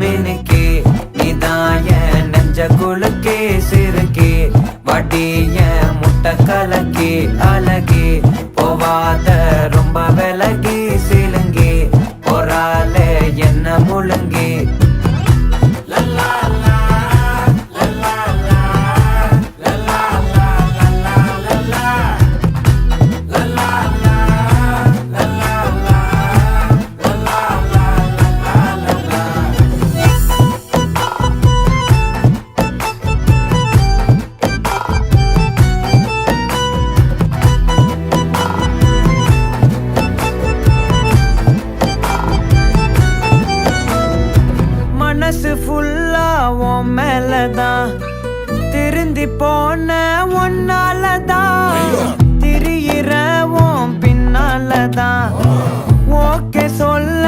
மினுக்கே நீதாய நெஞ்ச குலுக்கே சிறுக்கே வடிய முட்டை கலக்கே அழகே போவாத ரொம்ப விலகி சிலுங்கி பொறால என்ன முழுங்கி மனசு ஃபுல்லா உன் மேலதான் திருந்தி போன ஒன்னாலதான் திரியிற உன் பின்னாலதான் ஓகே சொல்ல